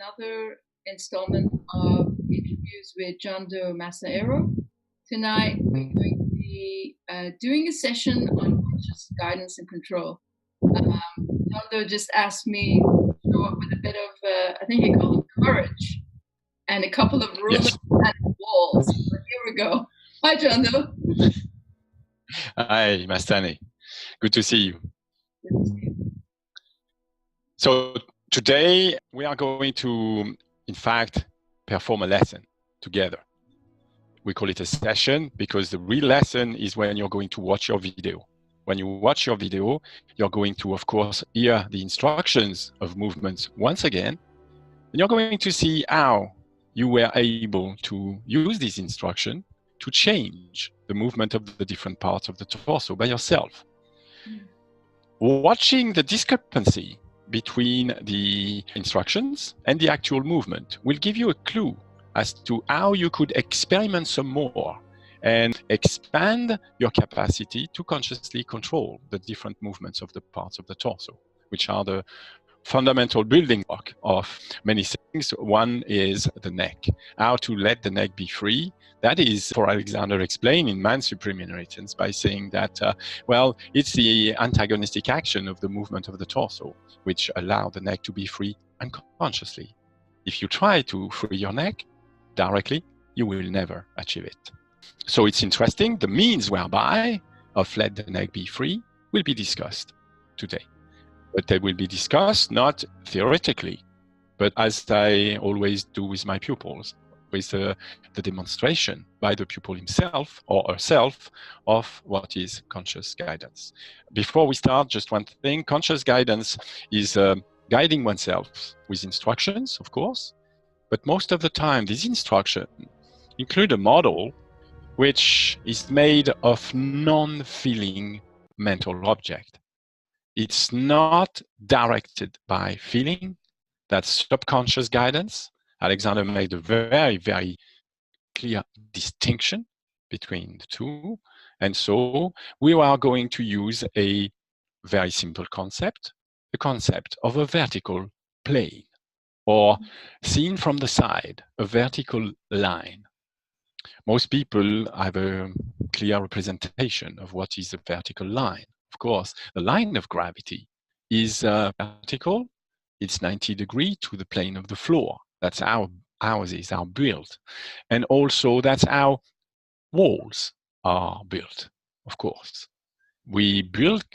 another installment of interviews with Jondo Massaero. Tonight, we're going to be doing a session on conscious guidance and control. Jondo just asked me to show up with a bit of, I think he called it courage, and a couple of rulers and walls. But here we go. Hi, Jondo. Hi, Mastani. Good to see you. Good to see you. So today we are going to, in fact, perform a lesson together. We call it a session because the real lesson is when you're going to watch your video. When you watch your video, you're going to, of course, hear the instructions of movements once again, and you're going to see how you were able to use this instruction to change the movement of the different parts of the torso by yourself. Watching the discrepancy between the instructions and the actual movement will give you a clue as to how you could experiment some more and expand your capacity to consciously control the different movements of the parts of the torso, which are the fundamental building block of many things. One is the neck, how to let the neck be free. That is, for Alexander explained in Man Supreme Inheritance by saying that, well, it's the antagonistic action of the movement of the torso, which allow the neck to be free unconsciously. If you try to free your neck directly, you will never achieve it. So it's interesting, the means whereby of let the neck be free will be discussed today. But they will be discussed not theoretically, but as I always do with my pupils, with the demonstration by the pupil himself or herself of what is conscious guidance. Before we start, just one thing, conscious guidance is guiding oneself with instructions, of course, but most of the time, these instructions include a model which is made of non-feeling mental object. It's not directed by feeling. That's subconscious guidance. Alexander made a very, very clear distinction between the two. And so we are going to use a very simple concept, the concept of a vertical plane, or seen from the side, a vertical line. Most people have a clear representation of what is a vertical line. Of course, the line of gravity is vertical. It's 90 degrees to the plane of the floor. That's how houses are built. And also that's how walls are built, of course. We build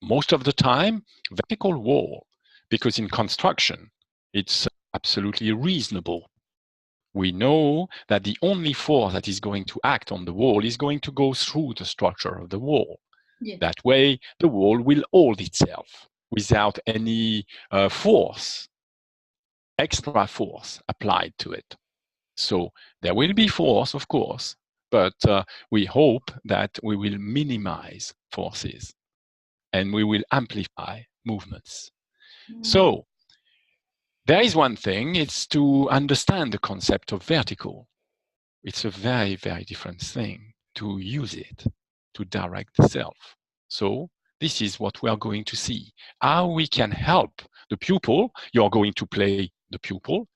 most of the time vertical wall because in construction, it's absolutely reasonable. We know that the only force that is going to act on the wall is going to go through the structure of the wall. Yeah. That way, the wall will hold itself without any force, extra force applied to it. So there will be force, of course, but we hope that we will minimize forces and we will amplify movements. So there is one thing, it's to understand the concept of vertical. It's a very, very different thing to use it, to direct the self. So this is what we are going to see, how we can help the pupil. You're going to play the pupil,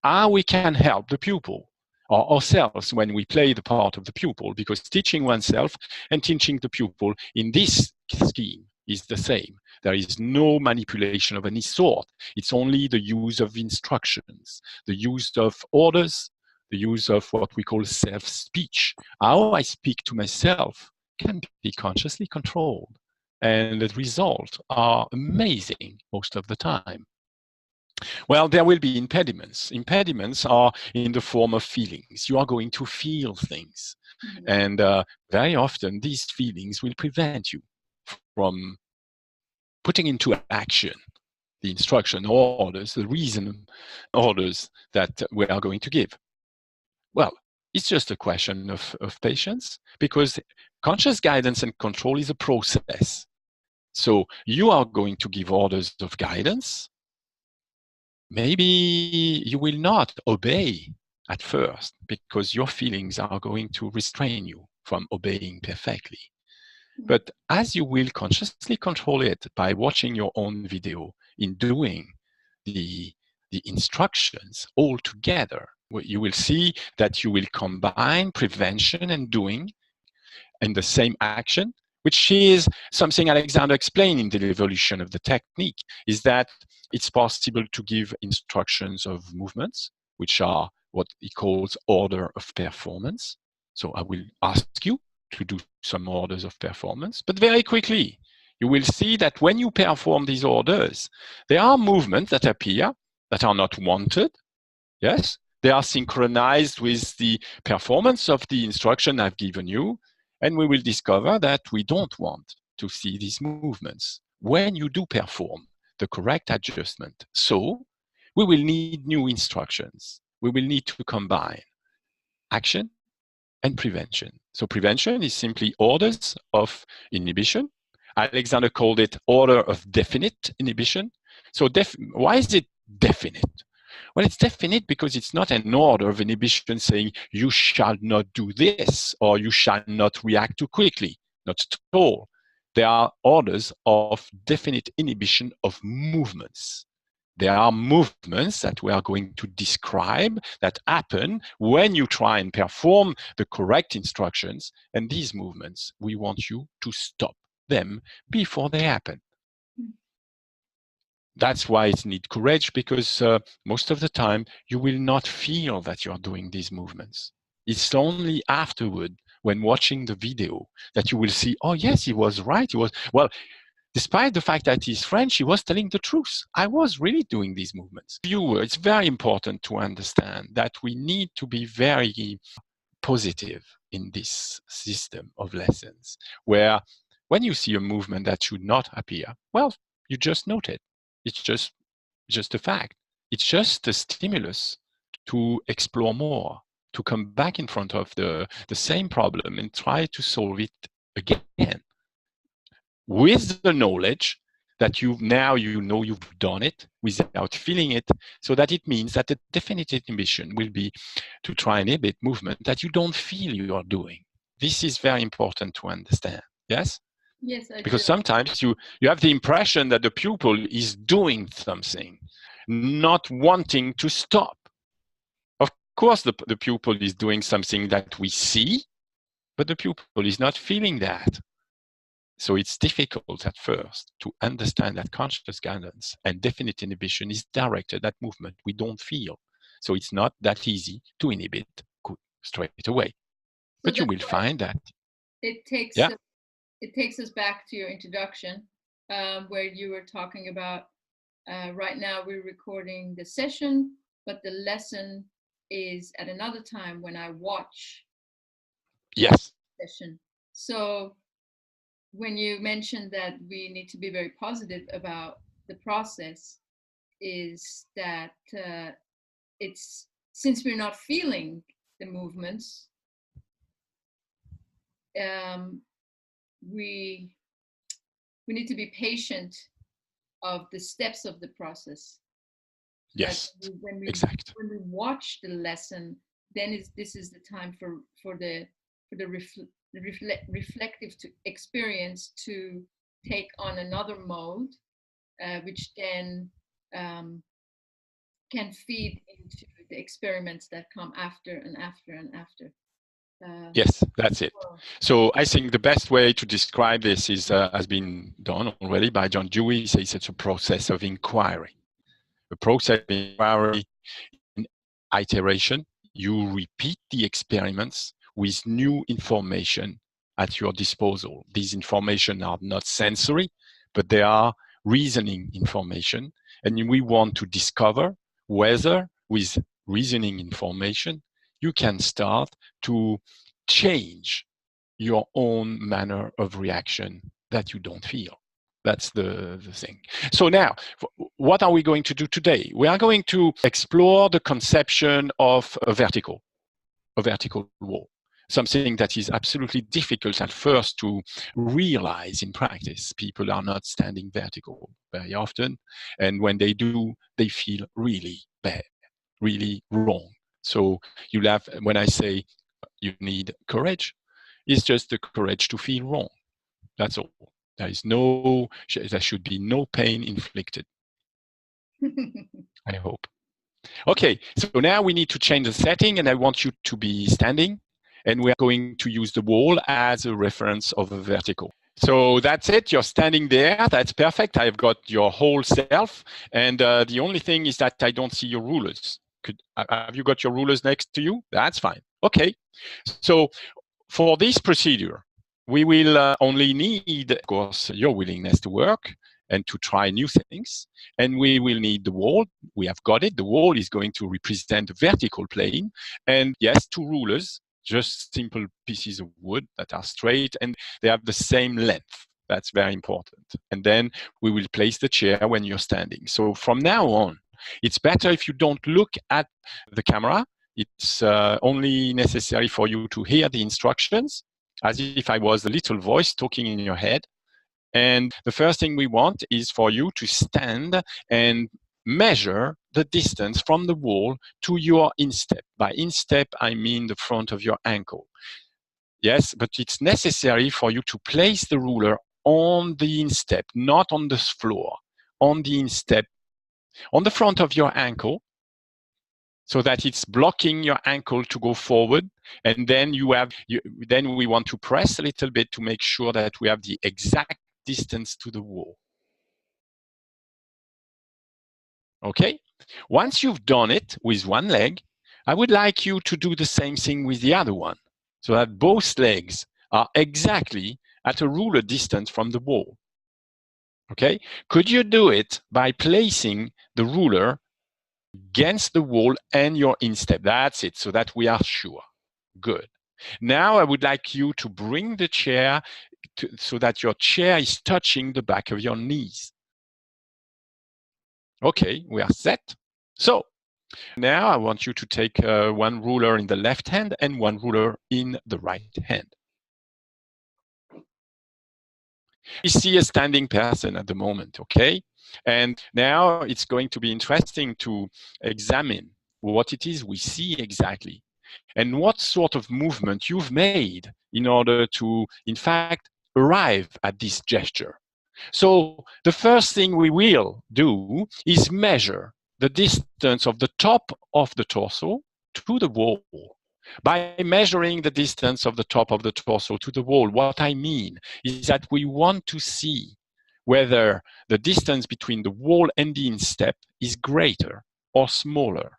how we can help the pupil or ourselves when we play the part of the pupil, because teaching oneself and teaching the pupil in this scheme is the same. There is no manipulation of any sort. It's only the use of instructions, the use of orders, the use of what we call self-speech. How I speak to myself can be consciously controlled. And the results are amazing most of the time. Well, there will be impediments. Impediments are in the form of feelings. You are going to feel things. And very often, these feelings will prevent you from putting into action the instruction orders, the reason orders that we are going to give. Well, it's just a question of patience, because conscious guidance and control is a process. So you are going to give orders of guidance. Maybe you will not obey at first because your feelings are going to restrain you from obeying perfectly. But as you will consciously control it by watching your own video, in doing the the instructions all together. You will see that you will combine prevention and doing in the same action, which is something Alexander explained in the evolution of the technique, is that it's possible to give instructions of movements, which are what he calls order of performance. So I will ask you to do some orders of performance, but very quickly, you will see that when you perform these orders, there are movements that appear that are not wanted. Yes, they are synchronized with the performance of the instruction I've given you, and we will discover that we don't want to see these movements when you do perform the correct adjustment. So we will need new instructions. We will need to combine action and prevention. So prevention is simply orders of inhibition. Alexander called it order of definite inhibition. So why is it definite? Well, it's definite because it's not an order of inhibition saying you shall not do this or you shall not react too quickly. Not at all. There are orders of definite inhibition of movements. There are movements that we are going to describe that happen when you try and perform the correct instructions. And these movements, we want you to stop them before they happen. That's why it needs courage, because most of the time you will not feel that you're doing these movements. It's only afterward, when watching the video, that you will see, oh yes, he was right. He was, well, despite the fact that he's French, he was telling the truth. I was really doing these movements. Viewer, it's very important to understand that we need to be very positive in this system of lessons, where when you see a movement that should not appear, well, you just note it. It's just a fact. It's just a stimulus to explore more, to come back in front of the same problem and try to solve it again, with the knowledge that you know you've done it without feeling it, so that it means that the definite inhibition will be to try and inhibit movement that you don't feel you are doing. This is very important to understand. Yes? Yes, I Because do. sometimes you have the impression that the pupil is doing something, not wanting to stop. Of course, the pupil is doing something that we see, but the pupil is not feeling that. So it's difficult at first to understand that conscious guidance and definite inhibition is directed at movement we don't feel. So it's not that easy to inhibit straight away. So but you will find that. It takes, yeah. It takes us back to your introduction, where you were talking about, right now we're recording the session, but the lesson is at another time when I watch Yes. the session. So when you mentioned that we need to be very positive about the process, is that it's, since we're not feeling the movements, we need to be patient of the steps of the process. Yes, when we watch the lesson, then this is the time for the reflective experience to take on another mode, which then can feed into the experiments that come after and after and after. Yes, that's it. So I think the best way to describe this is has been done already by John Dewey. He says it's a process of inquiry. A process of inquiry in iteration. You repeat the experiments with new information at your disposal. These information are not sensory, but they are reasoning information. And we want to discover whether with reasoning information, you can start to change your own manner of reaction that you don't feel. That's the thing. So now, what are we going to do today? We are going to explore the conception of a vertical wall, something that is absolutely difficult at first to realize in practice. People are not standing vertical very often, and when they do, they feel really bad, really wrong. So you'll have, when I say you need courage, it's just the courage to feel wrong. That's all. There should be no pain inflicted. I hope. Okay, so now we need to change the setting, and I want you to be standing, and we are going to use the wall as a reference of a vertical. So that's it. You're standing there. That's perfect. I've got your whole self, and the only thing is that I don't see your rulers. Have you got your rulers next to you? That's fine. Okay. So for this procedure, we will only need, of course, your willingness to work and to try new things. And we will need the wall. We have got it. The wall is going to represent the vertical plane. And yes, two rulers, just simple pieces of wood that are straight, and they have the same length. That's very important. And then we will place the chair when you're standing. So from now on, it's better if you don't look at the camera. It's only necessary for you to hear the instructions, as if I was a little voice talking in your head. And the first thing we want is for you to stand and measure the distance from the wall to your instep. By instep, I mean the front of your ankle. Yes, but it's necessary for you to place the ruler on the instep, not on the floor, on the instep, on the front of your ankle, so that it's blocking your ankle to go forward. And then then we want to press a little bit to make sure that we have the exact distance to the wall. Okay? Once you've done it with one leg, I would like you to do the same thing with the other one, so that both legs are exactly at a ruler distance from the wall. Okay? Could you do it by placing the ruler against the wall and your instep? That's it, so that we are sure. Good. Now I would like you to bring the chair so that your chair is touching the back of your knees. Okay, we are set. So now I want you to take one ruler in the left hand and one ruler in the right hand. You see a standing person at the moment, okay? And now it's going to be interesting to examine what it is we see exactly and what sort of movement you've made in order to, in fact, arrive at this gesture. So the first thing we will do is measure the distance of the top of the torso to the wall. By measuring the distance of the top of the torso to the wall, what I mean is that we want to see whether the distance between the wall and the instep is greater or smaller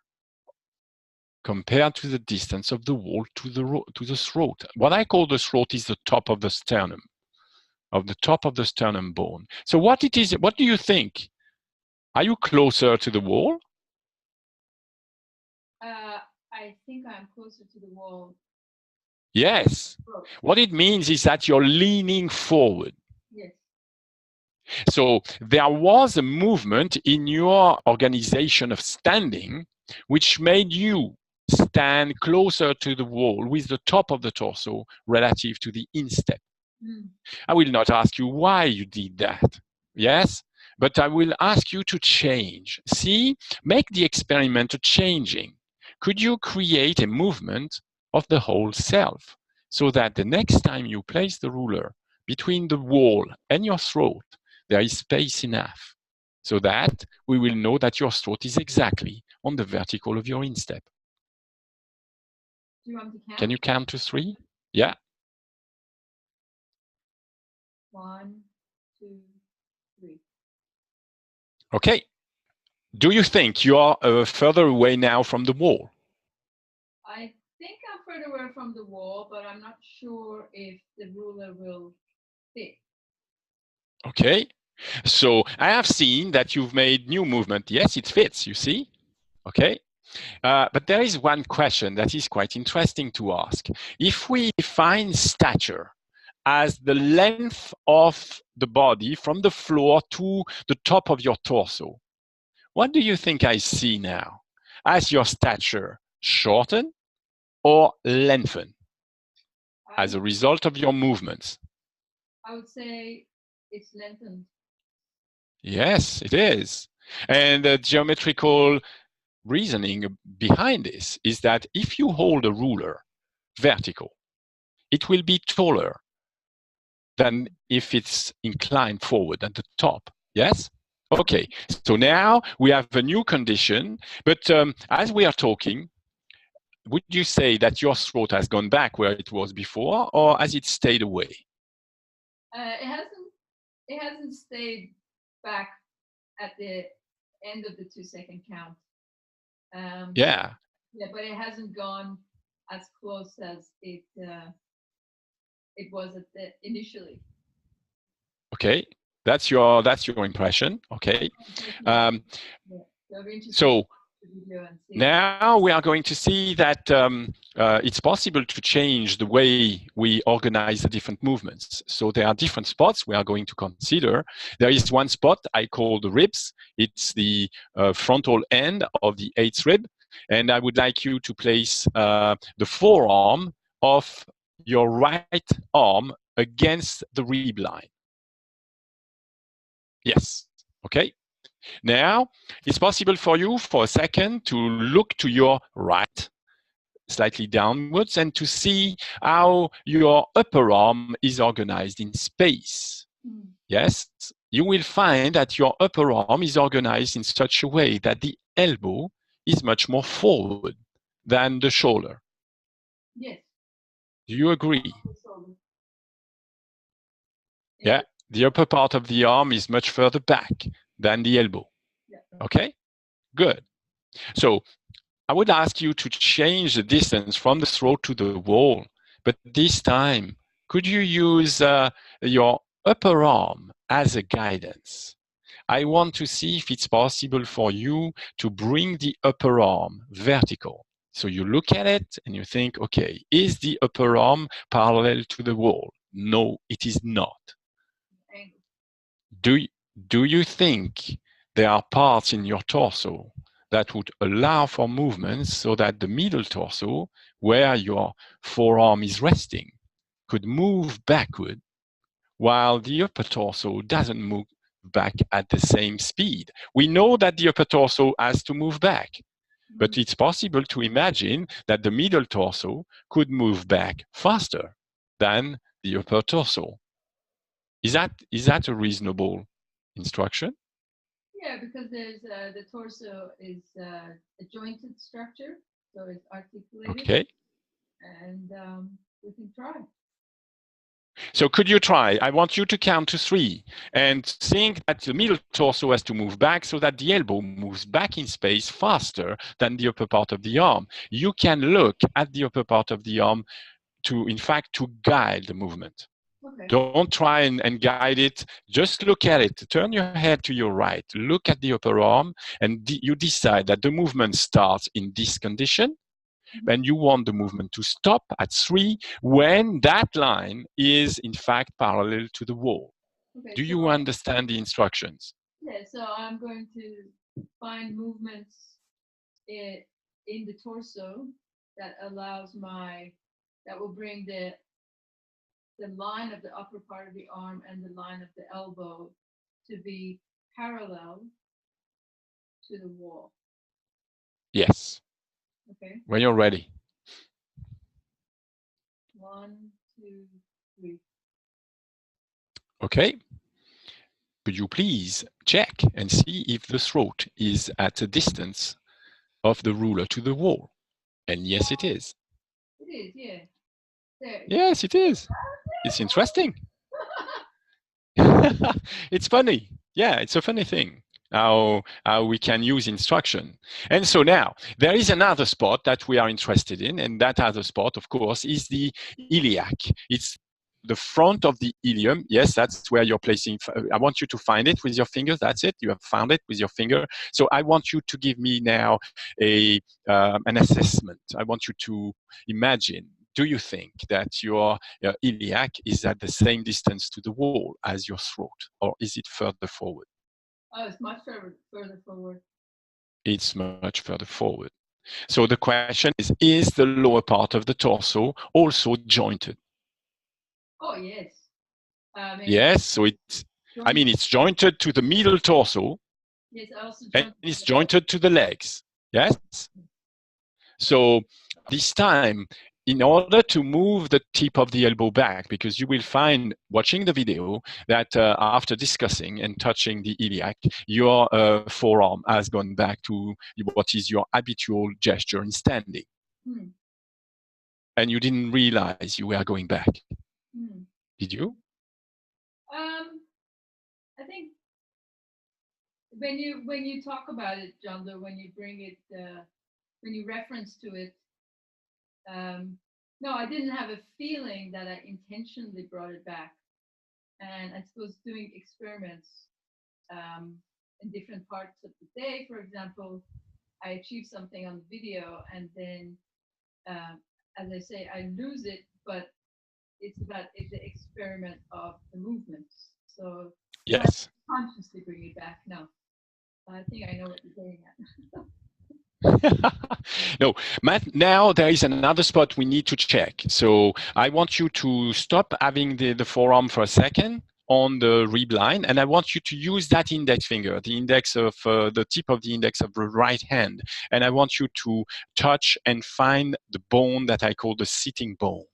compared to the distance of the wall to the throat. What I call the throat is the top of the sternum, bone. So what do you think? Are you closer to the wall? I think I'm closer to the wall. Yes. What it means is that you're leaning forward. Yes. So there was a movement in your organization of standing which made you stand closer to the wall with the top of the torso relative to the instep. I will not ask you why you did that, yes? But I will ask you to change. See, make the experiment changing. Could you create a movement of the whole self so that the next time you place the ruler between the wall and your throat, there is space enough so that we will know that your throat is exactly on the vertical of your instep. Do you want to count? Can you count to 3? Yeah. 1, 2, 3. Okay. Do you think you are further away now from the wall? I think I'm further away from the wall, but I'm not sure if the ruler will fit. Okay. So I have seen that you've made new movement. Yes, it fits, you see? Okay. But there is one question that is quite interesting to ask. If we define stature as the length of the body from the floor to the top of your torso, what do you think I see now? As your stature shorten or lengthen as a result of your movements? I would say it's lengthened. Yes, it is. And the geometrical reasoning behind this is that if you hold a ruler vertical, it will be taller than if it's inclined forward at the top. Yes? Okay, so now we have a new condition, but as we are talking, would you say that your throat has gone back where it was before, or has it stayed away? It hasn't stayed back at the end of the 2-second count. Yeah. Yeah, but it hasn't gone as close as it was at the initially. Okay, that's your impression. Okay. So now we are going to see that it's possible to change the way we organize the different movements. So there are different spots we are going to consider. There is one spot I call the ribs. It's the frontal end of the 8th rib. And I would like you to place the forearm of your right arm against the rib line. Yes, okay. Now, it's possible for you for a second to look to your right, slightly downwards, and to see how your upper arm is organized in space. Yes, you will find that your upper arm is organized in such a way that the elbow is much more forward than the shoulder. Yes. Do you agree? Yeah, the upper part of the arm is much further back than the elbow. Yeah. Okay, good. So I would ask you to change the distance from the throat to the wall, but this time, could you use your upper arm as a guidance? I want to see if it's possible for you to bring the upper arm vertical. So you look at it and you think, okay, is the upper arm parallel to the wall? No, it is not. Do you think there are parts in your torso that would allow for movements so that the middle torso, where your forearm is resting, could move backward while the upper torso doesn't move back at the same speed? We know that the upper torso has to move back, but it's possible to imagine that the middle torso could move back faster than the upper torso. Is that a reasonable instruction? Yeah, because there's the torso is a jointed structure, so it's articulated. Okay. And we can try. So could you try? I want you to count to 3 and think that the middle torso has to move back so that the elbow moves back in space faster than the upper part of the arm. You can look at the upper part of the arm to guide the movement. Okay. Don't try and guide it. Just look at it. Turn your head to your right. Look at the upper arm, and you decide that the movement starts in this condition, and you want the movement to stop at 3 when that line is in fact parallel to the wall. Okay, do you understand the instructions? Yeah, so I'm going to find movements in the torso that will bring the line of the upper part of the arm and the line of the elbow to be parallel to the wall. Yes. Okay. When you're ready. 1, 2, 3. Okay. Could you please check and see if the throat is at a distance of the ruler to the wall? And yes, it is. It is, yeah. There. Yes, it is. It's interesting. It's funny. Yeah, it's a funny thing how we can use instruction. And so now there is another spot that we are interested in, and that other spot, of course, is the iliac. It's the front of the ilium. Yes, that's where you're placing. I want you to find it with your fingers. That's it. You have found it with your finger. So I want you to give me now an assessment. I want you to imagine. Do you think that your iliac is at the same distance to the wall as your throat, or is it further forward? Oh, it's much further forward. It's much further forward. So the question is the lower part of the torso also jointed? Oh, yes. Yes, so it's jointed to the middle torso. Yes, also and it's jointed to the legs. Yes? So this time, in order to move the tip of the elbow back, because you will find, watching the video, that after discussing and touching the iliac, your forearm has gone back to what is your habitual gesture in standing. And you didn't realize you were going back. Did you? I think when you talk about it, John, though, when you bring it, when you reference to it, no, I didn't have a feeling that I intentionally brought it back. And I suppose doing experiments in different parts of the day, for example, I achieve something on the video, and then, as I say, I lose it, but it's about the experiment of the movements. So yes, consciously bring it back. No, I think I know what you're getting at. No, Matt, now there is another spot we need to check. So I want you to stop having the forearm for a second on the rib line, and I want you to use that index finger, the index of the tip of the index of the right hand, and I want you to touch and find the bone that I call the sitting bone.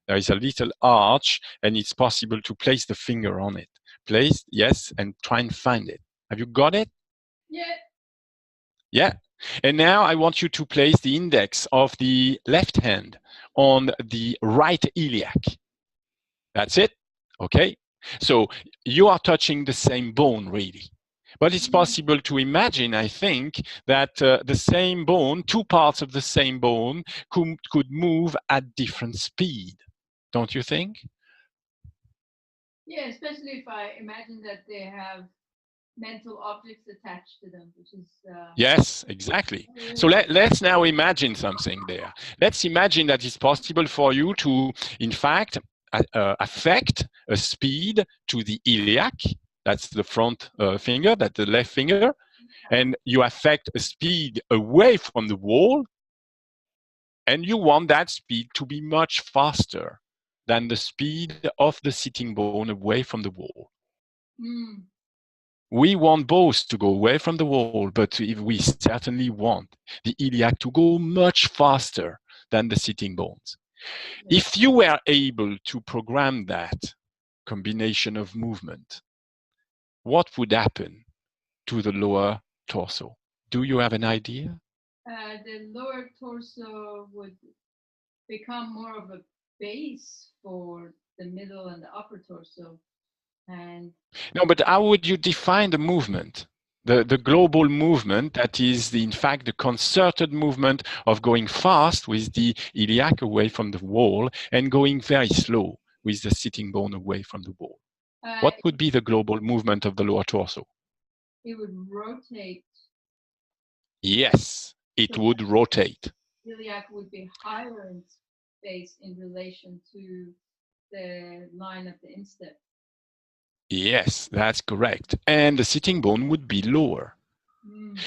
There is a little arch, and it's possible to place the finger on it. Place, yes, and try and find it. Have you got it? Yeah. Yeah. And now I want you to place the index of the left hand on the right iliac. That's it. Okay. So you are touching the same bone, really. But it's possible to imagine, I think, that the same bone, two parts of the same bone, could move at different speed. Don't you think? Yeah, especially if I imagine that they have mental objects attached to them, which is yes, exactly. So let's now imagine something there. Let's imagine that it's possible for you to, in fact, affect a speed to the iliac. That's the front finger, that's the left finger, and you affect a speed away from the wall, and you want that speed to be much faster than the speed of the sitting bone away from the wall. We want both to go away from the wall, but we certainly want the iliac to go much faster than the sitting bones. If you were able to program that combination of movement, what would happen to the lower torso? Do you have an idea? The lower torso would become more of a base for the middle and the upper torso. And no, but how would you define the movement? The global movement that is, in fact, the concerted movement of going fast with the iliac away from the wall and going very slow with the sitting bone away from the wall. What would be the global movement of the lower torso? It would rotate. Yes, it would rotate. Iliac would be higher in space in relation to the line of the instep. Yes, that's correct. And the sitting bone would be lower.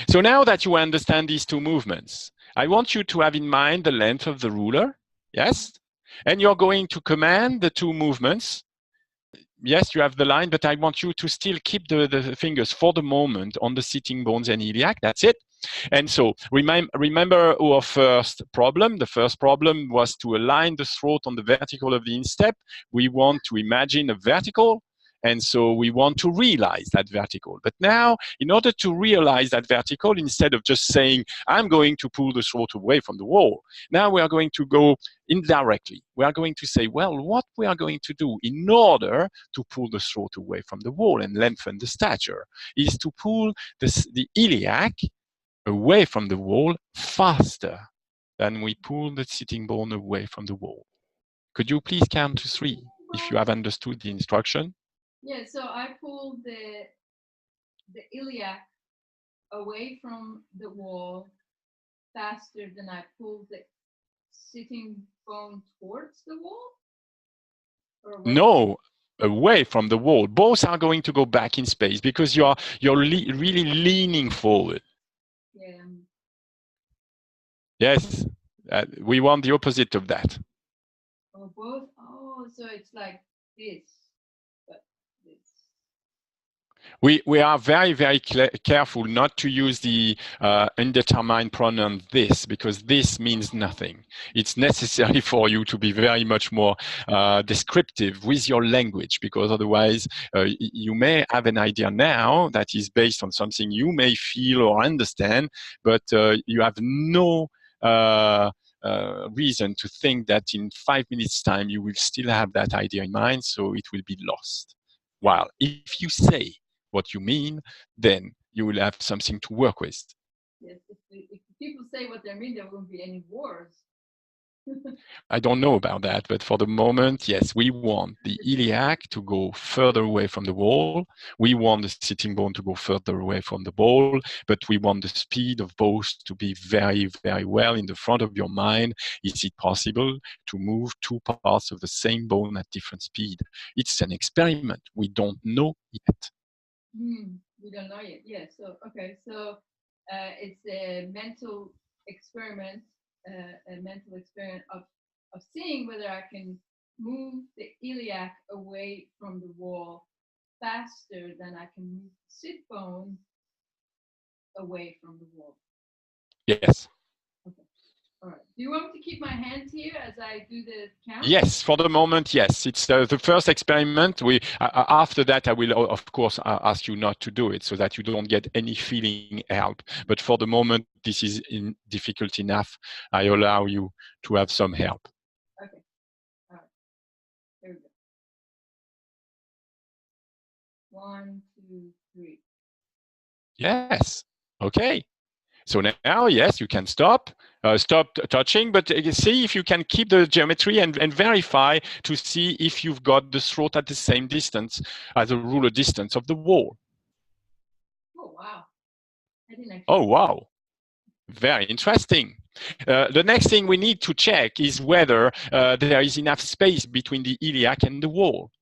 So now that you understand these two movements, I want you to have in mind the length of the ruler. Yes? And you're going to command the two movements. Yes, you have the line, but I want you to still keep the fingers for the moment on the sitting bones and iliac. That's it. And so remember our first problem. The first problem was to align the throat on the vertical of the instep. We want to imagine a vertical. And so we want to realize that vertical. But now, in order to realize that vertical, instead of just saying, I'm going to pull the throat away from the wall, now we are going to go indirectly. We are going to say, well, what we are going to do in order to pull the throat away from the wall and lengthen the stature is to pull the iliac away from the wall faster than we pull the sitting bone away from the wall. Could you please count to 3 if you have understood the instruction? Yeah, so I pulled the iliac away from the wall faster than I pulled the sitting bone towards the wall? No, away from the wall. Both are going to go back in space because you're really leaning forward. Yeah. Yes, we want the opposite of that. Oh, both? Oh, so it's like this, but this. We are very, very careful not to use the indeterminate pronoun this, because this means nothing. It's necessary for you to be very much more descriptive with your language, because otherwise you may have an idea now that is based on something you may feel or understand, but you have no reason to think that in 5 minutes' time you will still have that idea in mind, so it will be lost. While if you say what you mean, then you will have something to work with. Yes, if people say what they mean, there won't be any wars. I don't know about that, but for the moment, yes, we want the iliac to go further away from the wall. We want the sitting bone to go further away from the ball, but we want the speed of both to be very, very well in the front of your mind. Is it possible to move two parts of the same bone at different speed? It's an experiment. We don't know yet. We don't know yet. Yeah. So okay. So it's a mental experiment, of seeing whether I can move the iliac away from the wall faster than I can move the sit bone away from the wall. Yes. Okay. All right. Do you want me to keep my hands here as I do the count? Yes, for the moment, yes. It's the first experiment. After that, I will, of course, ask you not to do it so that you don't get any feeling help. But for the moment, this is difficult enough. I allow you to have some help. Okay. All right. Here we go. 1, 2, 3. Yes. Okay. So now, yes, you can stop touching, but see if you can keep the geometry and verify to see if you've got the throat at the same distance as the ruler distance of the wall. Oh, wow. I didn't actually. Oh, wow. Very interesting. The next thing we need to check is whether there is enough space between the iliac and the wall.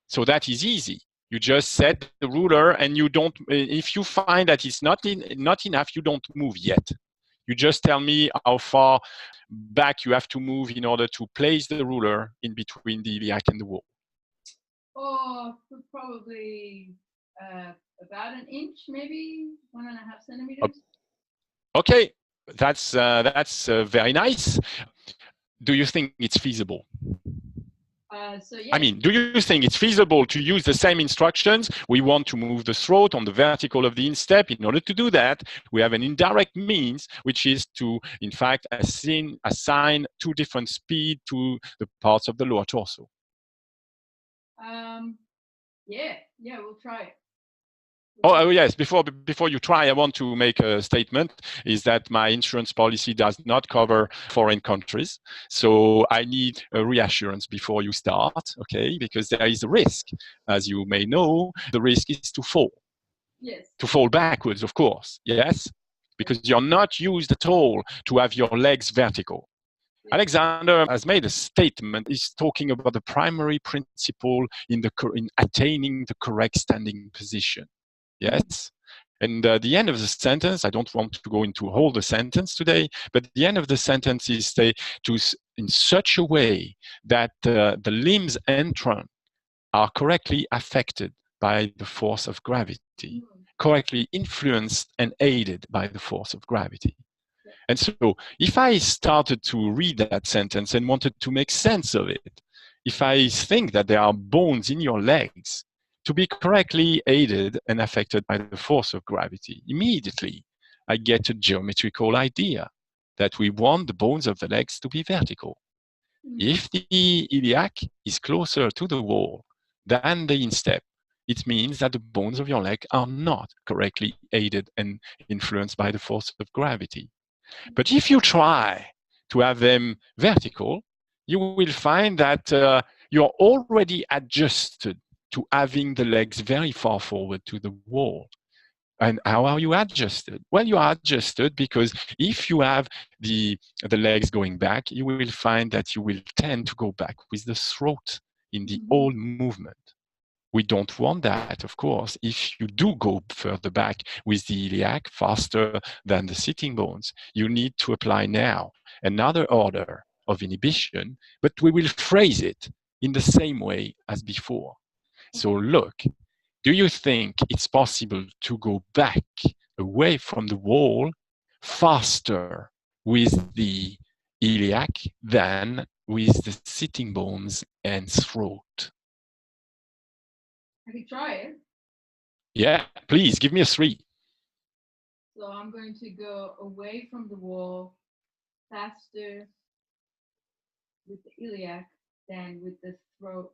So that is easy. You just set the ruler and you don't, if you find that it's not enough, you don't move yet. You just tell me how far back you have to move in order to place the ruler in between the iliac and the wall. Oh, probably about an inch, maybe 1.5 centimeters. Okay, that's very nice. Do you think it's feasible? So yes. I mean, do you think it's feasible to use the same instructions? We want to move the throat on the vertical of the instep. In order to do that, we have an indirect means, which is to, in fact, assign two different speed to the parts of the lower torso. Yeah, we'll try it. Oh yes, before you try, I want to make a statement, is that my insurance policy does not cover foreign countries. So I need a reassurance before you start, okay? Because there is a risk. As you may know, the risk is to fall. Yes. To fall backwards, of course, yes? Because you're not used at all to have your legs vertical. Alexander has made a statement. He's talking about the primary principle in attaining the correct standing position. Yes. And the end of the sentence, I don't want to go into all the sentence today, but the end of the sentence is in such a way that the limbs and trunk are correctly affected by the force of gravity, correctly influenced and aided by the force of gravity. And so if I started to read that sentence and wanted to make sense of it, if I think that there are bones in your legs to be correctly aided and affected by the force of gravity, immediately I get a geometrical idea that we want the bones of the legs to be vertical. If the iliac is closer to the wall than the instep, it means that the bones of your leg are not correctly aided and influenced by the force of gravity. But if you try to have them vertical, you will find that you're already adjusted to having the legs very far forward to the wall. And how are you adjusted? Well, you are adjusted because if you have the legs going back, you will find that you will tend to go back with the throat in the whole movement. We don't want that, of course. If you do go further back with the iliac faster than the sitting bones, you need to apply now another order of inhibition, but we will phrase it in the same way as before. So look, Do you think it's possible to go back away from the wall faster with the iliac than with the sitting bones and throat? I can try it. Yeah, please give me a 3. So I'm going to go away from the wall faster with the iliac than with the throat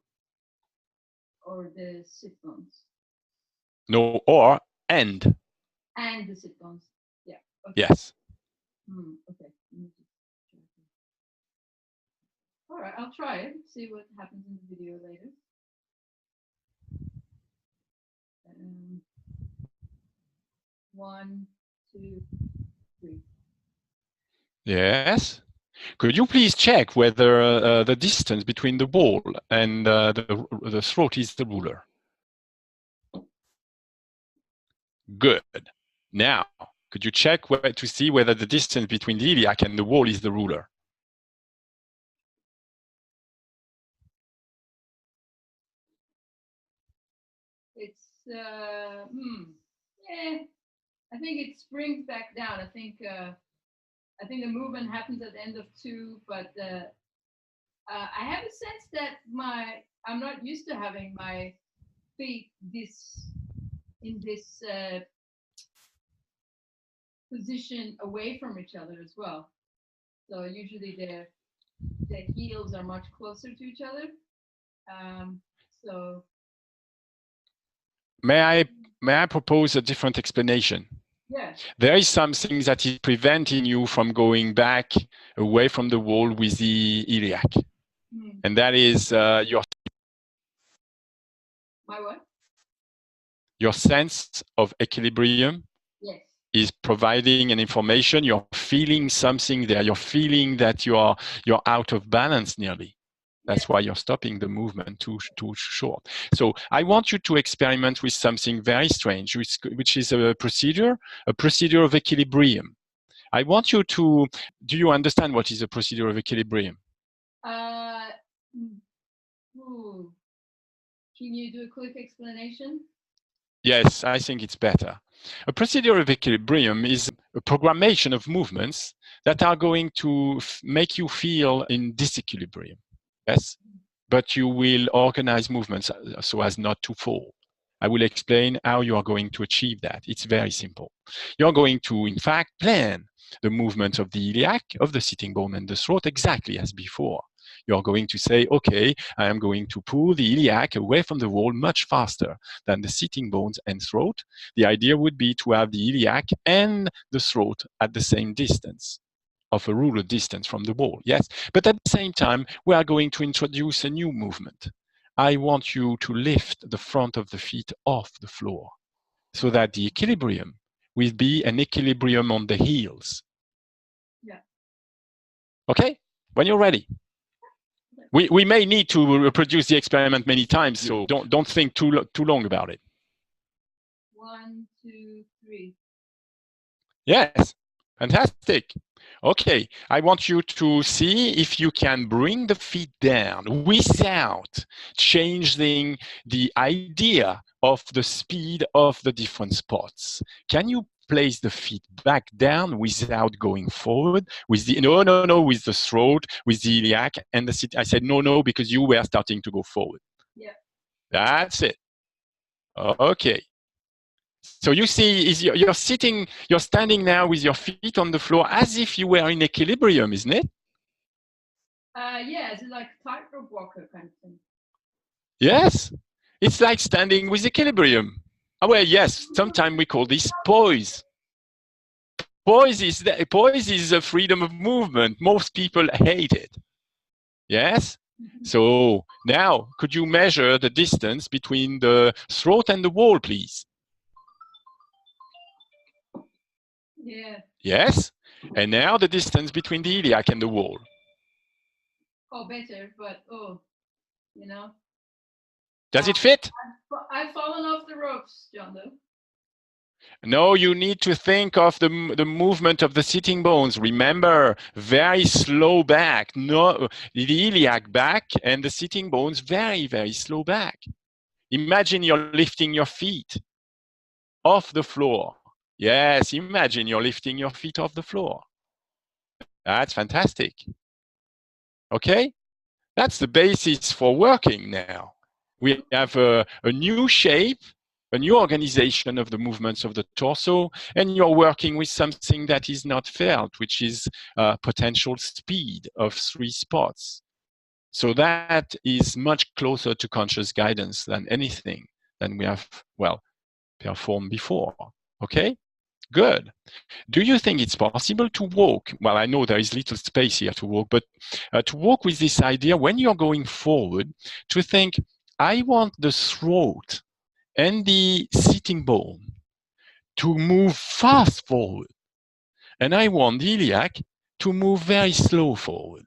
or the sit bones. No, or and. And the sit bones. Yeah. Okay. Yes. Okay. All right, I'll try it. See what happens in the video later. 1, 2, 3. Yes. Could you please check whether the distance between the wall and the throat is the ruler? Good. Now, could you check to see whether the distance between the iliac and the wall is the ruler? It's yeah. I think it springs back down. I think the movement happens at the end of 2, but I have a sense that I'm not used to having my feet in this position away from each other as well. So usually the heels are much closer to each other. So may I propose a different explanation? yeah. There is something that is preventing you from going back away from the wall with the iliac, and that is my what? Your sense of equilibrium. Yes. Is providing an information. You're feeling something there. You're feeling that you're out of balance nearly. That's why you're stopping the movement too short. So I want you to experiment with something very strange, which is a procedure of equilibrium. I want you to, do you understand what is a procedure of equilibrium? Can you do a quick explanation? Yes, I think it's better. A procedure of equilibrium is a programmation of movements that are going to make you feel in disequilibrium. Yes, but you will organize movements so as not to fall. I will explain how you are going to achieve that. It's very simple. You're going to, in fact, plan the movement of the iliac, of the sitting bone and the throat exactly as before. You're going to say, okay, I am going to pull the iliac away from the wall much faster than the sitting bones and throat. The idea would be to have the iliac and the throat at the same distance, of a ruler distance from the wall, yes? But at the same time, we are going to introduce a new movement. I want you to lift the front of the feet off the floor so that the equilibrium will be an equilibrium on the heels. Yeah. Okay? When you're ready. We may need to reproduce the experiment many times, so don't think too long about it. 1, 2, 3. Yes, fantastic. Okay, I want you to see if you can bring the feet down without changing the idea of the speed of the different spots. Can you place the feet back down without going forward with the with the throat, with the iliac and the sit? I said no because you were starting to go forward. Yeah. That's it. Okay. So you see, you're standing now with your feet on the floor as if you were in equilibrium, isn't it? Yeah, it's like a tightrope walker kind of thing. Yes, it's like standing with equilibrium. Oh, well, yes, sometimes we call this poise. Poise is a freedom of movement. Most people hate it. Yes? So now, could you measure the distance between the throat and the wall, please? Yeah. Yes? And now the distance between the iliac and the wall. Oh, better, but you know. Does it fit? I've fallen off the ropes, John, though. No, you need to think of the movement of the sitting bones. Remember, very slow back. No, the iliac back and the sitting bones very, very slow back. Imagine you're lifting your feet off the floor. Yes, imagine you're lifting your feet off the floor. That's fantastic. Okay? That's the basis for working now. We have a new shape, a new organization of the movements of the torso, and you're working with something that is not felt, which is potential speed of 3 spots. So that is much closer to conscious guidance than anything than we have, well, performed before. Okay? Good. Do you think it's possible to walk? Well, I know there is little space here to walk, but to walk with this idea when you're going forward, to think, I want the throat and the sitting bone to move fast forward, and I want the iliac to move very slow forward.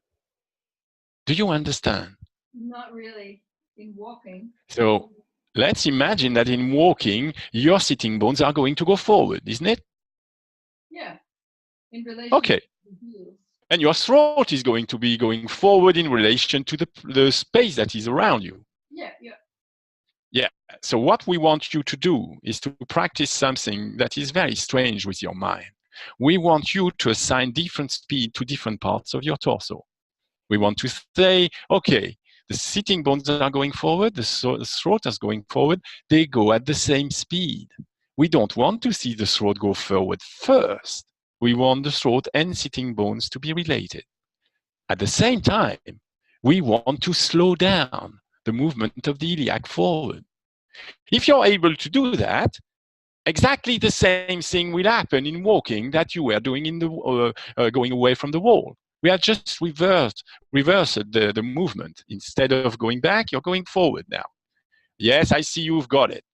Do you understand? Not really in walking. So let's imagine that in walking, your sitting bones are going to go forward, isn't it? Yeah, in relation okay. to the heels. And your throat is going to be going forward in relation to the space that is around you. Yeah, yeah. Yeah. So what we want you to do is to practice something that is very strange with your mind. We want you to assign different speed to different parts of your torso. We want to say, okay, the sitting bones are going forward, the throat is going forward, they go at the same speed. We don't want to see the throat go forward first. We want the throat and sitting bones to be related. At the same time, we want to slow down the movement of the iliac forward. If you're able to do that, exactly the same thing will happen in walking that you were doing in the going away from the wall. We have just reversed the movement. Instead of going back, you're going forward now. Yes, I see you've got it.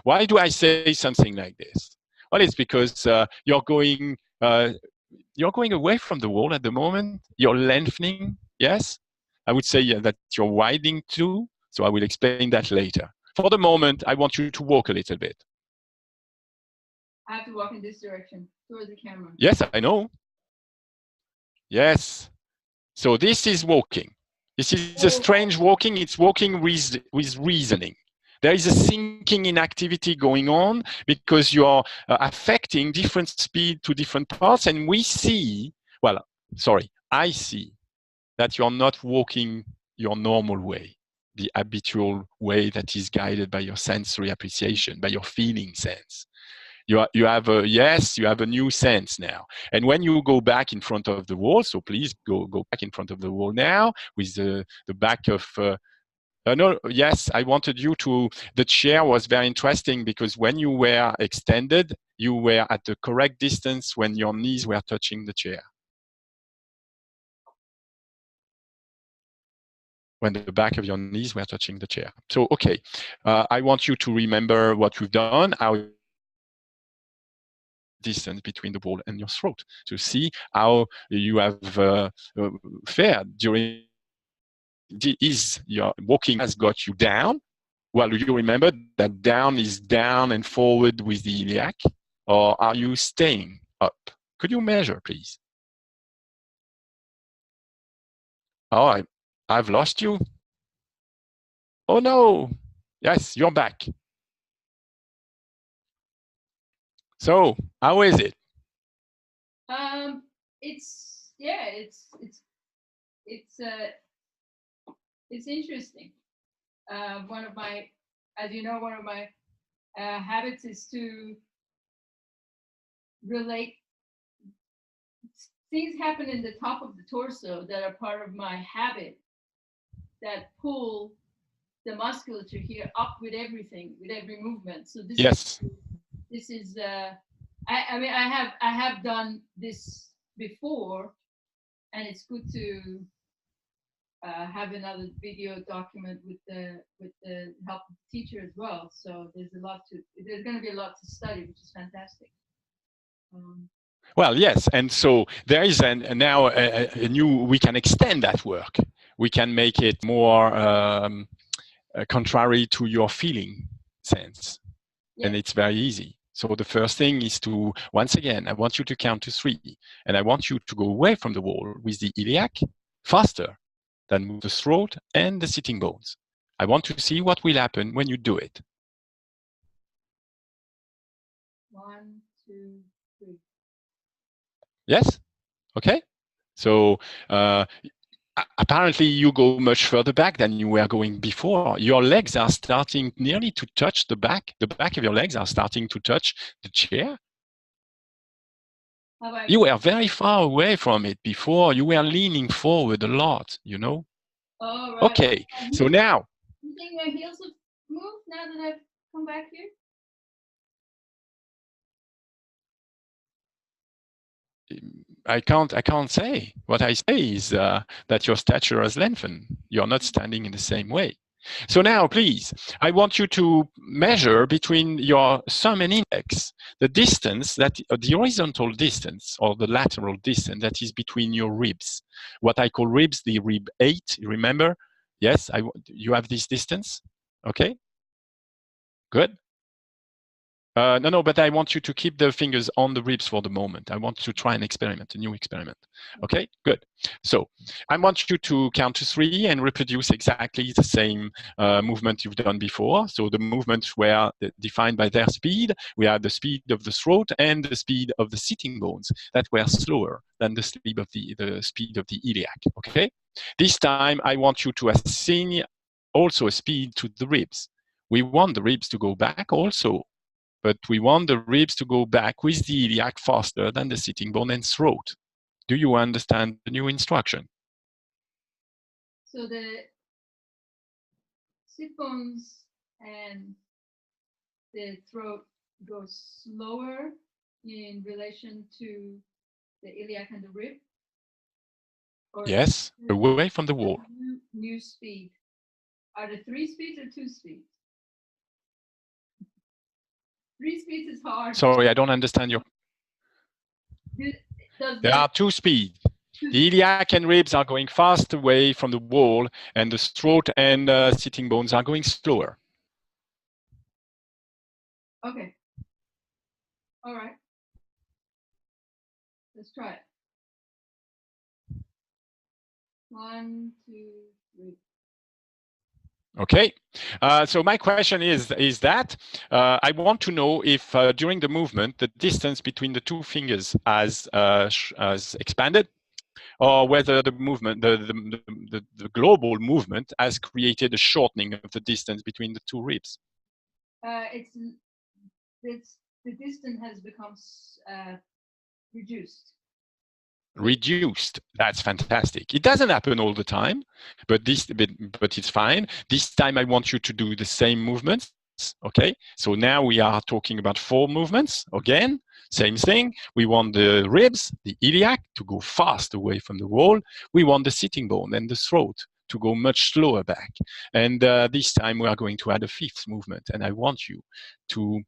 Why do I say something like this? Well, it's because you're going away from the wall at the moment. You're lengthening. Yes, I would say that you're widening too. So I will explain that later. For the moment, I want you to walk a little bit. I have to walk in this direction towards the camera. Yes, I know. Yes. So this is walking. This is a strange walking. It's walking with reasoning. There is a thinking in activity going on because you're affecting different speed to different parts. And we see, well, sorry, I see that you're not walking your normal way, the habitual way that is guided by your sensory appreciation, by your feeling sense. You have a new sense now. And when you go back in front of the wall, so please go back in front of the wall now with the back of. No, yes, I wanted you to. The chair was very interesting because when you were extended, you were at the correct distance when your knees were touching the chair. When the back of your knees were touching the chair. So, okay, I want you to remember what we've done, how distance between the wall and your throat to see how you have fared during your walking has got you down. Well, you remember that down is down and forward with the iliac, or are you staying up? Could you measure, please? Oh, I've lost you. Oh no. Yes, you're back. So, how is it? It's interesting. One of my, as you know, one of my habits is to relate. Things happen in the top of the torso that are part of my habit that pull the musculature here up with everything, with every movement. So this is I have done this before, and it's good to have another video document with the help of the teacher as well. So there's going to be a lot to study, which is fantastic. Well, yes, and so there is now a new. We can extend that work. We can make it more contrary to your feeling sense, and it's very easy. So the first thing is to, once again, I want you to count to 3, and I want you to go away from the wall with the iliac faster than with the throat and the sitting bones. I want to see what will happen when you do it. 1, 2, 3. Yes? Okay? So apparently you go much further back than you were going before. Your legs are starting nearly to touch the back. The back of your legs are starting to touch the chair. You were very far away from it before. You were leaning forward a lot, you know? Oh, right. Okay, so now. You think my heels have moved now that I've come back here? I can't say. What I say is that your stature has lengthened. You're not standing in the same way. So now, please, I want you to measure between your thumb and index the distance, the horizontal distance or the lateral distance that is between your ribs. What I call ribs, the rib 8, remember? Yes, you have this distance? Okay, good. No, but I want you to keep the fingers on the ribs for the moment. I want to try an experiment, a new experiment. Okay, good. So I want you to count to 3 and reproduce exactly the same movement you've done before. So the movements were defined by their speed. We had the speed of the throat and the speed of the sitting bones that were slower than the speed of the iliac. Okay. This time I want you to assign also a speed to the ribs. We want the ribs to go back also, but we want the ribs to go back with the iliac faster than the sitting bone and throat. Do you understand the new instruction? So the sit bones and the throat go slower in relation to the iliac and the rib? Or yes, away from the wall. New speed. Are there 3 speeds or 2 speeds? 3 speeds is hard. Sorry, I don't understand your. There are 2 speeds. The iliac and ribs are going fast away from the wall, and the throat and sitting bones are going slower. Okay. All right. Let's try it. 1, 2, 3. Okay, so my question is that I want to know if during the movement the distance between the 2 fingers has expanded, or whether the movement, the global movement, has created a shortening of the distance between the 2 ribs. The distance has become reduced. Reduced. That's fantastic. It doesn't happen all the time, but it's fine. This time I want you to do the same movements. Okay, so now we are talking about 4 movements. Again, same thing. We want the ribs, the iliac, to go fast away from the wall. We want the sitting bone and the throat to go much slower back. And this time we are going to add a 5th movement. And I want you to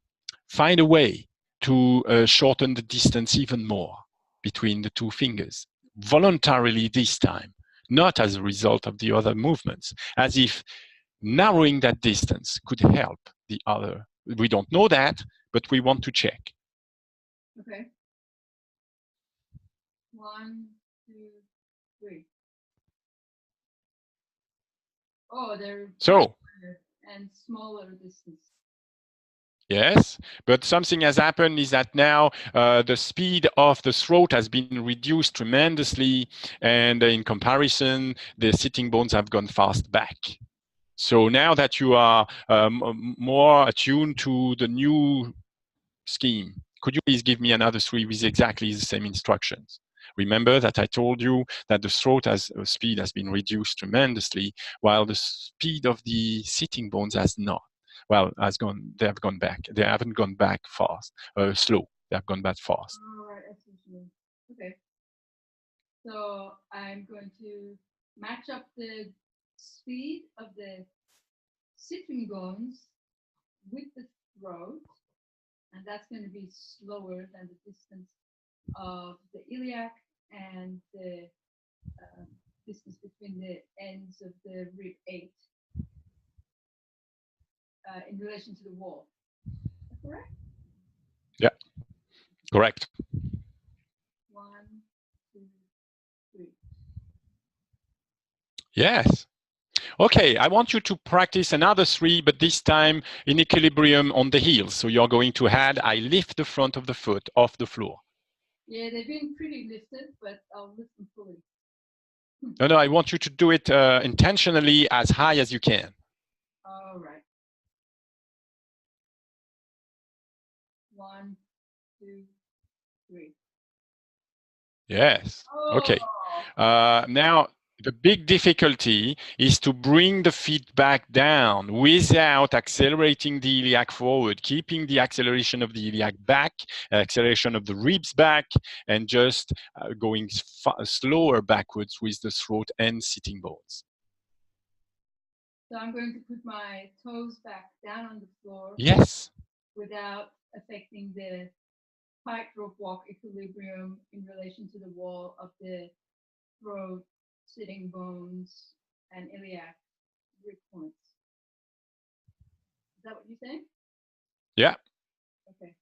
find a way to shorten the distance even more between the 2 fingers, voluntarily this time, not as a result of the other movements, as if narrowing that distance could help the other. We don't know that, but we want to check. Okay. 1, 2, 3. Oh, they're so and smaller distance. Yes, but something has happened is that now the speed of the throat has been reduced tremendously, and in comparison, the sitting bones have gone fast back. So now that you are more attuned to the new scheme, could you please give me another 3 with exactly the same instructions? Remember that I told you that the throat speed has been reduced tremendously, while the speed of the sitting bones has not. Well, they have gone back. They haven't gone back fast, slow. They have gone back fast. All right, that's what you mean. Okay. So I'm going to match up the speed of the sitting bones with the throat, and that's going to be slower than the distance of the iliac and the distance between the ends of the rib 8 in relation to the wall. Is that correct? Yeah, correct. 1, 2, 3. Yes. Okay, I want you to practice another 3, but this time in equilibrium on the heels. So you're going to add, I lift the front of the foot off the floor. Yeah, they've been pretty lifted, but I'll lift them fully. No, I want you to do it intentionally as high as you can. All right. 1, 2, 3. Yes. Okay. Now, the big difficulty is to bring the feet back down without accelerating the iliac forward, keeping the acceleration of the iliac back, acceleration of the ribs back, and just going slower backwards with the throat and sitting bones. So I'm going to put my toes back down on the floor. Yes. Without affecting the tightrope walk equilibrium in relation to the wall of the throat, sitting bones, and iliac rib points. Is that what you're saying? Yeah. Okay.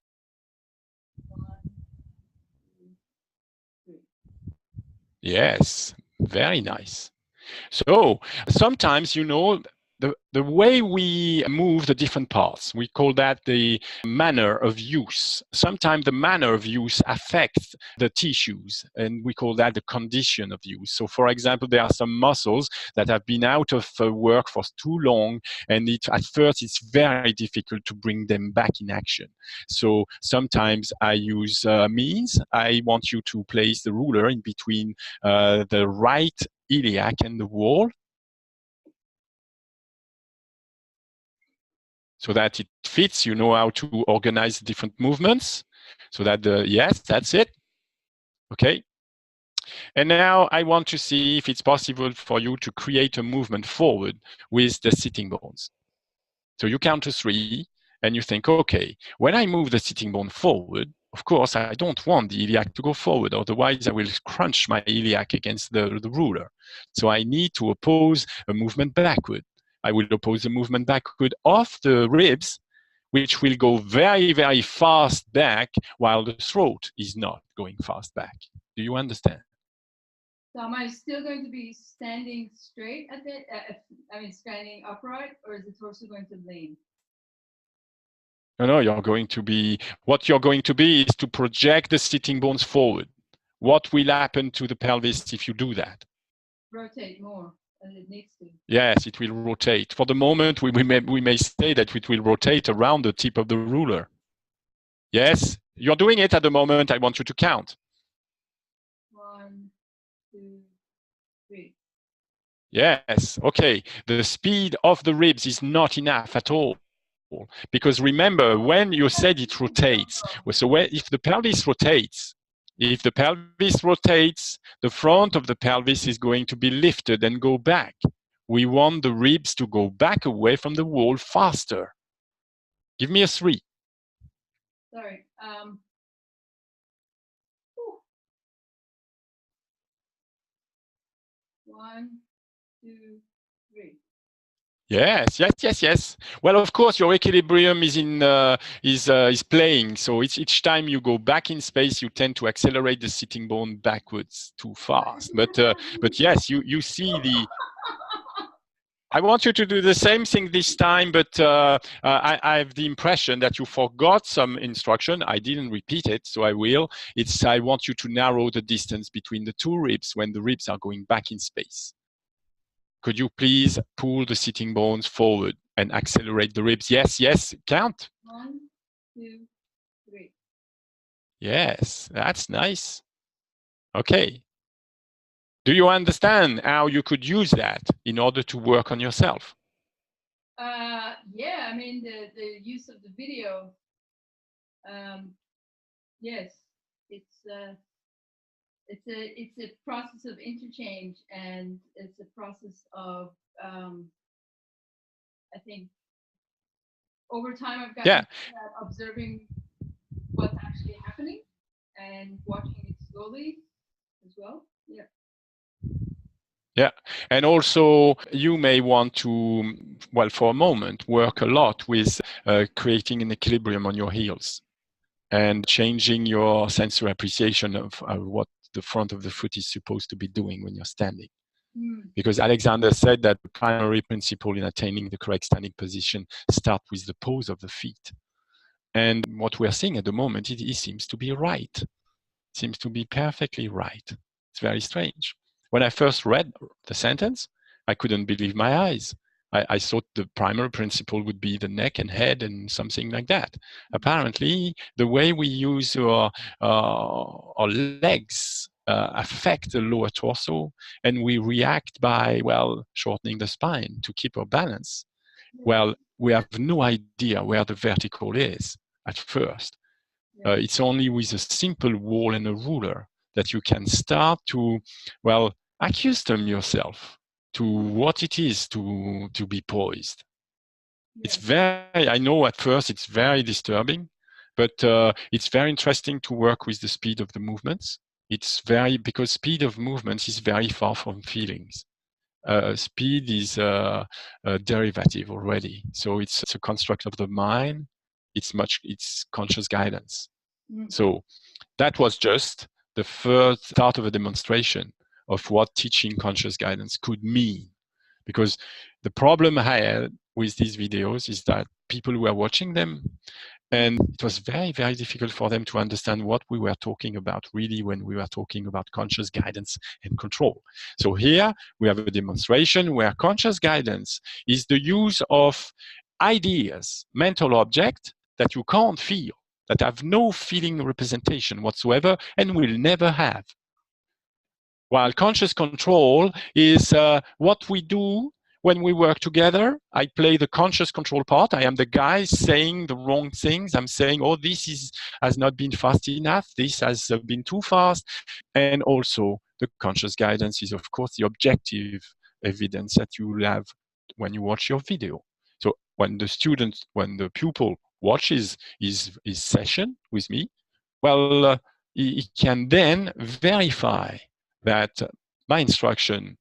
1, 2, 3. Yes. Very nice. So sometimes, you know, the way we move the different parts, we call that the manner of use. Sometimes the manner of use affects the tissues, and we call that the condition of use. So for example, there are some muscles that have been out of work for too long, and at first it's very difficult to bring them back in action. So sometimes I use means. I want you to place the ruler in between the right iliac and the wall, so that it fits. You know how to organize different movements, so that yes, that's it. Okay. And now I want to see if it's possible for you to create a movement forward with the sitting bones. So you count to 3 and you think, okay, when I move the sitting bone forward, of course, I don't want the iliac to go forward, otherwise I will crunch my iliac against the ruler. So I need to oppose a movement backward. I will oppose a movement backward of the ribs, which will go very, very fast back, while the throat is not going fast back. Do you understand? So am I still going to be standing straight at the, standing upright, or is the torso going to lean? No, you're going to be, what you're going to be is to project the sitting bones forward. What will happen to the pelvis if you do that? Rotate more, as it needs to. Yes, it will rotate. For the moment, we may say that it will rotate around the tip of the ruler. Yes, you're doing it at the moment. I want you to count. 1, 2, 3. Yes, okay. The speed of the ribs is not enough at all. Because remember, when you said it rotates, so if the pelvis rotates, the front of the pelvis is going to be lifted and go back. We want the ribs to go back away from the wall faster. Give me a 3. Sorry. 1, 2, 3. Yes. Well, of course, your equilibrium is playing. So each time you go back in space, you tend to accelerate the sitting bone backwards too fast. But yes, you see the. I want you to do the same thing this time, but I have the impression that you forgot some instruction. I didn't repeat it, so I will. I want you to narrow the distance between the 2 ribs when the ribs are going back in space. Could you please pull the sitting bones forward and accelerate the ribs? Yes, count. 1, 2, 3. Yes, that's nice. Okay. Do you understand how you could use that in order to work on yourself? Yeah, I mean, the use of the video, yes, it's a process of interchange, and it's a process of I think over time I've gotten at observing what's actually happening and watching it slowly as well. Yeah, and also you may want to, well, for a moment, work a lot with creating an equilibrium on your heels and changing your sensory appreciation of what the front of the foot is supposed to be doing when you're standing. Because Alexander said that the primary principle in attaining the correct standing position starts with the pose of the feet. And what we're seeing at the moment, it seems to be right. It seems to be perfectly right. It's very strange. When I first read the sentence, I couldn't believe my eyes. I thought the primary principle would be the neck and head and something like that. Apparently, the way we use our legs affect the lower torso, and we react by, well, shortening the spine to keep our balance. Well, we have no idea where the vertical is at first. It's only with a simple wall and a ruler that you can start to, well, accustom yourself to what it is to be poised. It's very, I know at first it's very disturbing, but it's very interesting to work with the speed of the movements. It's very, because speed of movements is very far from feelings. Speed is a derivative already. So it's a construct of the mind. It's conscious guidance. So that was just the first start of a demonstration of what teaching conscious guidance could mean. Because the problem I had with these videos is that people were watching them, and it was very, very difficult for them to understand what we were talking about really when we were talking about conscious guidance and control. So here we have a demonstration where conscious guidance is the use of ideas, mental objects that you can't feel, that have no feeling representation whatsoever and will never have. While conscious control is what we do when we work together. I play the conscious control part. I am the guy saying the wrong things. I'm saying, oh, this has not been fast enough. This has been too fast. And also the conscious guidance is, of course, the objective evidence that you will have when you watch your video. So when the pupil watches his session with me, well, he can then verify that my instruction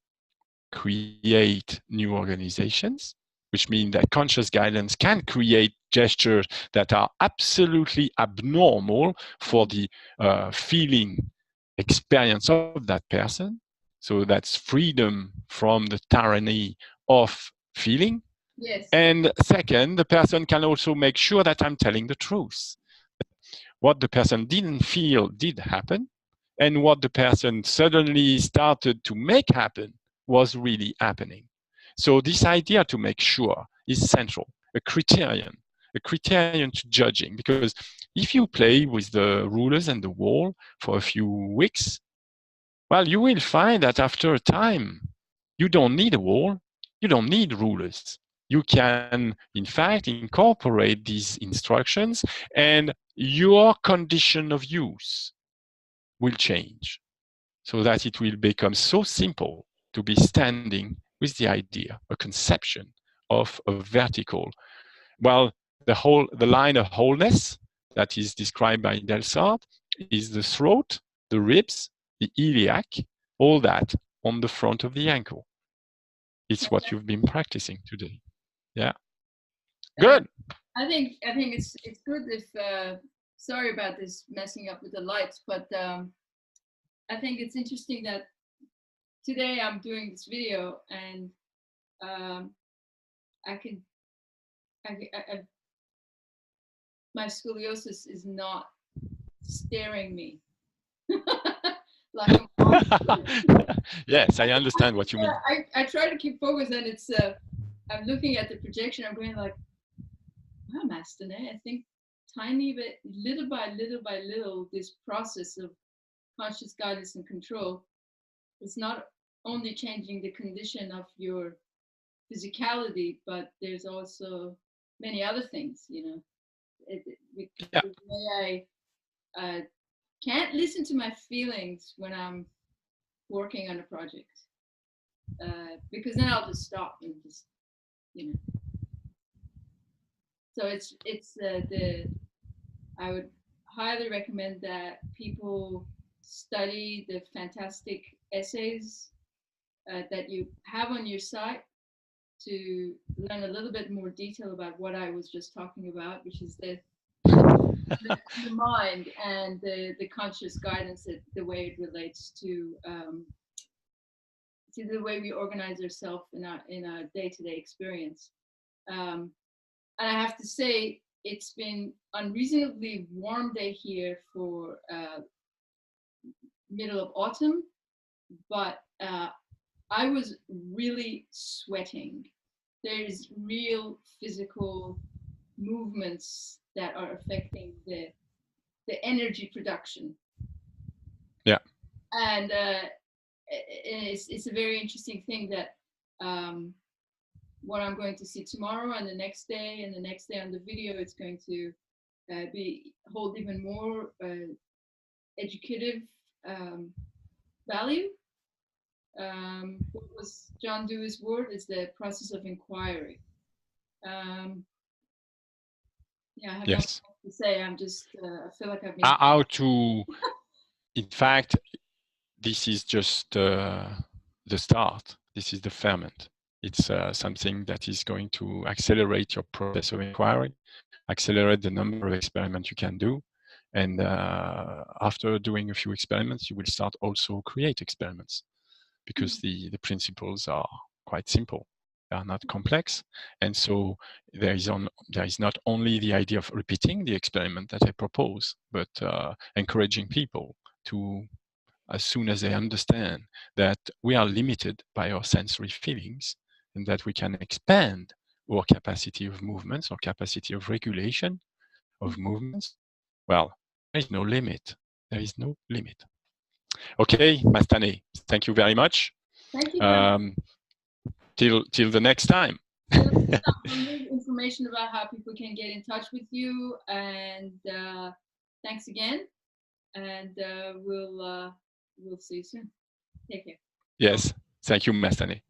create new organizations, which means that conscious guidance can create gestures that are absolutely abnormal for the feeling experience of that person. So that's freedom from the tyranny of feeling. Yes. And second, the person can also make sure that I'm telling the truth. What the person didn't feel did happen, and what the person suddenly started to make happen was really happening. So this idea to make sure is central, a criterion to judging. Because if you play with the rulers and the wall for a few weeks, well, you will find that after a time, you don't need a wall, you don't need rulers. You can, in fact, incorporate these instructions, and your condition of use will change so that it will become so simple to be standing with the idea, a conception of a vertical. Well, the line of wholeness that is described by Delsart is the throat, the ribs, the iliac, all that on the front of the ankle. It's what you've been practicing today. Yeah. Good. I think it's good if sorry about this messing up with the lights, but I think it's interesting that today I'm doing this video and my scoliosis is not staring me. Like yes, I understand what you mean. I try to keep focus, and it's I'm looking at the projection. I'm going like, wow, Master, I think tiny bit, little by little, this process of conscious guidance and control is not only changing the condition of your physicality, but there's also many other things, you know. The way I can't listen to my feelings when I'm working on a project, because then I'll just stop and just, you know. So it's I would highly recommend that people study the fantastic essays that you have on your site to learn a little bit more detail about what I was just talking about, which is the mind and the conscious guidance, the way it relates to to the way we organize ourselves in our day-to-day experience. And I have to say, it's been unreasonably warm day here for middle of autumn, but I was really sweating. There's real physical movements that are affecting the energy production. Yeah. And it's a very interesting thing that what I'm going to see tomorrow and the next day and the next day on the video, it's going to hold even more educative value. What was John Dewey's word? Is the process of inquiry. Yeah, I have yes. nothing to say. I'm just, I feel like I've been... How to, in fact, this is just the start. This is the ferment. It's something that is going to accelerate your process of inquiry, accelerate the number of experiments you can do. And after doing a few experiments, you will start also create experiments, because the principles are quite simple. They are not complex. And so there is not only the idea of repeating the experiment that I propose, but encouraging people to, as soon as they understand that we are limited by our sensory feelings and that we can expand our capacity of movements, our capacity of regulation of movements, well, there is no limit. There is no limit. Okay, Mastane, thank you very much. Thank you. Till the next time. Information about how people can get in touch with you, and thanks again. And we'll see you soon. Take care. Yes, thank you, Mastane.